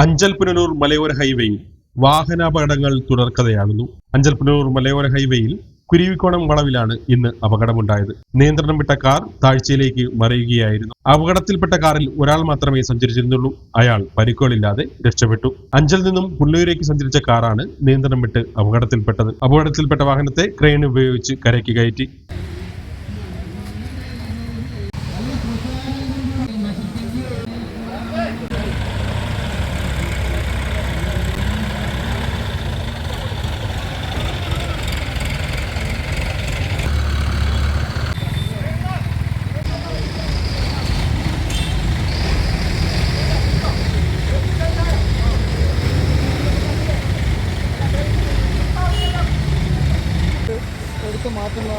അഞ്ചൽ-പുനലൂർ മലയോര ഹൈവേയിൽ വാഹനാപകടങ്ങൾ തുടർക്കഥയാകുന്നു. അഞ്ചൽ-പുനലൂർ മലയോര ഹൈവേയിൽ കുരുവിക്കോണം വളവിലാണ് ഇന്ന് അപകടമുണ്ടായത്. നിയന്ത്രണം വിട്ട കാർ താഴ്ചയിലേക്ക് മറിയുകയായിരുന്നു. അപകടത്തിൽപ്പെട്ട കാറിൽ ഒരാൾ മാത്രമേ സഞ്ചരിച്ചിരുന്നുള്ളൂ. അയാൾ പരിക്കുകളില്ലാതെ രക്ഷപ്പെട്ടു. അഞ്ചൽ നിന്നും പുല്ലൂരേക്ക് സഞ്ചരിച്ച കാറാണ് നിയന്ത്രണം വിട്ട് അപകടത്തിൽപ്പെട്ടത്. അപകടത്തിൽപ്പെട്ട വാഹനത്തെ ക്രെയിൻ ഉപയോഗിച്ച് കരയ്ക്ക് കയറ്റി. മാറ്റുന്ന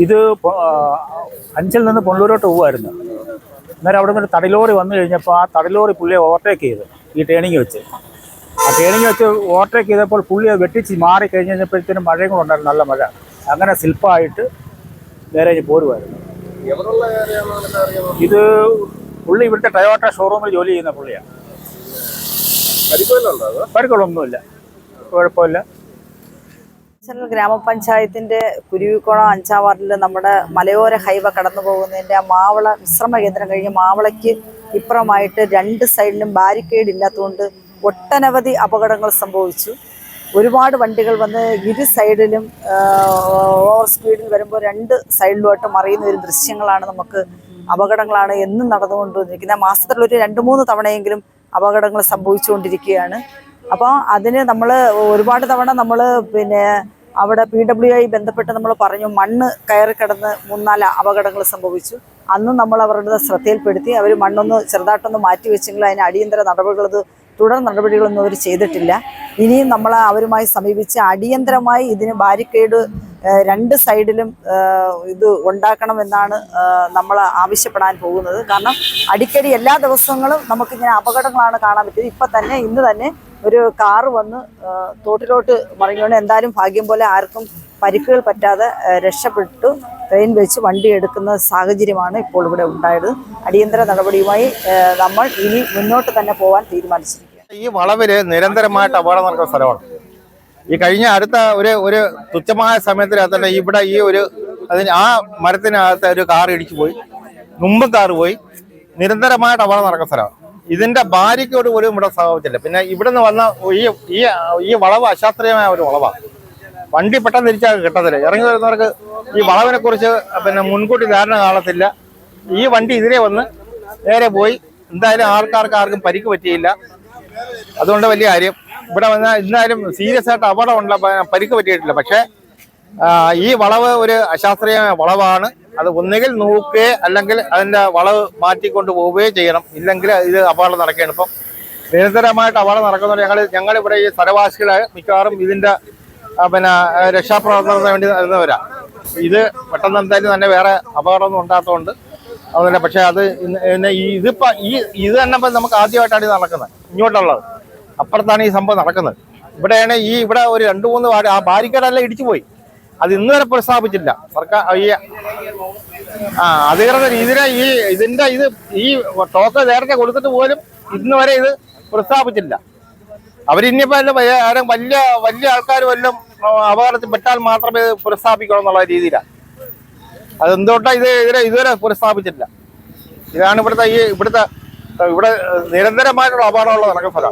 ഇത് അഞ്ചൽ നിന്ന് പൊള്ളൂരോട്ട് പോകുമായിരുന്നു. അന്നേരം അവിടെ നിന്ന് തടിലോറി വന്നു കഴിഞ്ഞപ്പോൾ ആ തടിലോറി പുള്ളിയെ ഓവർടേക്ക് ചെയ്ത് ഈ ടേണിങ് വെച്ച് ഓവർടേക്ക് ചെയ്തപ്പോൾ പുള്ളിയെ വെട്ടിച്ച് മാറി കഴിഞ്ഞ് കഴിഞ്ഞപ്പോഴത്തേനും മഴയും കൂടെ ഉണ്ടായിരുന്നു, നല്ല മഴ. അങ്ങനെ സ്ലിപ്പായിട്ട് നേരെ പോരുമായിരുന്നു. ഇത് പുള്ളി ഇവിടുത്തെ ടൊയോട്ട ഷോറൂമിൽ ജോലി ചെയ്യുന്ന പുള്ളിയാണ്. പരിക്കുകളൊന്നുമില്ല, കുഴപ്പമില്ല. ഗ്രാമപഞ്ചായത്തിന്റെ കുരുവിക്കോണം 5-ാം വാർഡിൽ നമ്മുടെ മലയോര ഹൈവ കടന്നു പോകുന്നതിന്റെ മാവള വിശ്രമ കേന്ദ്രം കഴിഞ്ഞ് മാവളയ്ക്ക് ഇപ്പുറമായിട്ട് 2 സൈഡിലും ബാരിക്കേഡ് ഇല്ലാത്തതുകൊണ്ട് ഒട്ടനവധി അപകടങ്ങൾ സംഭവിച്ചു. ഒരുപാട് വണ്ടികൾ വന്ന് ഇരു സൈഡിലും ഓവർ സ്പീഡിൽ വരുമ്പോൾ 2 സൈഡിലുമായിട്ട് മറിയുന്ന ഒരു ദൃശ്യങ്ങളാണ് നമുക്ക്. അപകടങ്ങളാണ് എന്നും നടന്നുകൊണ്ടിരിക്കുന്നത്. മാസത്തിലൊരു 2-3 തവണയെങ്കിലും അപകടങ്ങൾ സംഭവിച്ചുകൊണ്ടിരിക്കുകയാണ്. അപ്പോൾ അതിന് നമ്മൾ ഒരുപാട് തവണ നമ്മൾ അവിടെ PWI ബന്ധപ്പെട്ട് നമ്മൾ പറഞ്ഞു. മണ്ണ് കയറി കിടന്ന് 3-4 അപകടങ്ങൾ സംഭവിച്ചു. അന്നും നമ്മൾ അവരുടെ ശ്രദ്ധയിൽപ്പെടുത്തി. അവർ മണ്ണൊന്ന് ചെറുതായിട്ടൊന്ന് മാറ്റി വെച്ചെങ്കിലും അതിന് അടിയന്തര തുടർ നടപടികളൊന്നും അവർ ചെയ്തിട്ടില്ല. ഇനിയും നമ്മൾ അവരുമായി സമീപിച്ച് അടിയന്തരമായി ഇതിന് ബാരിക്കേഡ് 2 സൈഡിലും ഇത് ഉണ്ടാക്കണമെന്നാണ് നമ്മൾ ആവശ്യപ്പെടാൻ പോകുന്നത്. കാരണം അടിക്കടി എല്ലാ ദിവസങ്ങളും നമുക്കിങ്ങനെ അപകടങ്ങളാണ് കാണാൻ പറ്റിയത്. ഇന്ന് തന്നെ ഒരു കാറ് വന്ന് തോട്ടിലോട്ട് മറിഞ്ഞുകൊണ്ട് എന്തായാലും ഭാഗ്യം പോലെ ആർക്കും പരിക്കുകൾ പറ്റാതെ രക്ഷപ്പെട്ടു ട്രെയിൻ വെച്ച് വണ്ടി എടുക്കുന്ന സാഹചര്യമാണ് ഇപ്പോൾ ഇവിടെ ഉണ്ടായത്. അടിയന്തര നടപടിയുമായി നമ്മൾ ഇനി മുന്നോട്ട് തന്നെ പോകാൻ തീരുമാനിച്ചിരിക്കുക. ഈ വളവില് നിരന്തരമായിട്ട് അപകടം നടക്കുന്ന സ്ഥലമാണ്. ഈ കഴിഞ്ഞ അടുത്ത ഒരു തുച്ഛമായ സമയത്തിനകത്തന്നെ ഇവിടെ ആ മരത്തിനകത്ത് ഒരു കാർ ഇടിച്ചു പോയി, മുമ്പും കാറ് പോയി. നിരന്തരമായിട്ട് അപകടം നടക്കുന്ന സ്ഥലമാണ്. ഇതിന്റെ ബാരിക്കേഡ് പോലും ഇവിടെ സംഭവിച്ചില്ല. പിന്നെ ഇവിടെ നിന്ന് വന്ന ഈ വളവ് അശാസ്ത്രീയമായ ഒരു വളവാണ്. വണ്ടി പെട്ടെന്ന് തിരിച്ചാൽ കിട്ടത്തില്ല. ഇറങ്ങി വരുന്നവർക്ക് ഈ വളവിനെ കുറിച്ച് മുൻകൂട്ടി ധാരണ കാണത്തില്ല. ഈ വണ്ടി ഇതിലെ വന്ന് നേരെ പോയി. എന്തായാലും ആർക്കും പരിക്ക് പറ്റിയില്ല. അതുകൊണ്ട് വലിയ കാര്യം. ഇവിടെ വന്നാൽ ഇന്നാലും സീരിയസ് ആയിട്ട് അപകടമുള്ള പരിക്ക് പറ്റിയിട്ടില്ല. പക്ഷേ ഈ വളവ് ഒരു അശാസ്ത്രീയമായ വളവാണ്. അത് ഒന്നുകിൽ നോക്കുകയോ അല്ലെങ്കിൽ അതിൻ്റെ വളവ് മാറ്റിക്കൊണ്ട് പോവുകയോ ചെയ്യണം. ഇല്ലെങ്കിൽ ഇത് അപകടം നടക്കുകയാണ്. ഇപ്പം നിരന്തരമായിട്ട് അപകടം നടക്കുന്നതുകൊണ്ട് ഞങ്ങളിവിടെ ഈ സ്ഥലവാസികളെ മിക്കവാറും ഇതിൻ്റെ രക്ഷാപ്രവർത്തനത്തിന് വേണ്ടി വരുന്നവരാ. ഇത് പെട്ടെന്ന് എന്തായാലും തന്നെ വേറെ അപകടമൊന്നും ഉണ്ടാത്തതുകൊണ്ട് അതുതന്നെ. പക്ഷേ അത് ഇത് തന്നെ ഇപ്പം നമുക്ക് ആദ്യമായിട്ടാണ് ഇത് നടക്കുന്നത്. ഇങ്ങോട്ടുള്ളത് അപ്പുറത്താണ് ഈ സംഭവം നടക്കുന്നത്. ഇവിടെയാണ് ഇവിടെ ഒരു 2-3 ആ ബാരിക്കേഡെല്ലാം ഇടിച്ചു പോയി. അത് ഇന്ന് വരെ പ്രസ്താവിച്ചില്ല സർക്കാർ. അധികൃതർ ഇതിന്റെ ഈ ടോക്ക് നേരത്തെ കൊടുത്തിട്ട് പോലും ഇന്ന് വരെ ഇത് പ്രസ്താവിച്ചില്ല. അവരിനിയിപ്പോ വലിയ വലിയ ആൾക്കാർ വല്ലതും അപകടത്തിൽ പെട്ടാൽ മാത്രമേ ഇത് പ്രസ്താവിക്കണം എന്നുള്ള രീതിയിലാണ്. അതെന്തുകൊണ്ടാ ഇതുവരെ പ്രസ്താവിച്ചില്ല. ഇതാണ് ഇവിടെ നിരന്തരമായിട്ടുള്ള അപകടമുള്ള നടക്കുന്ന സ്ഥലം.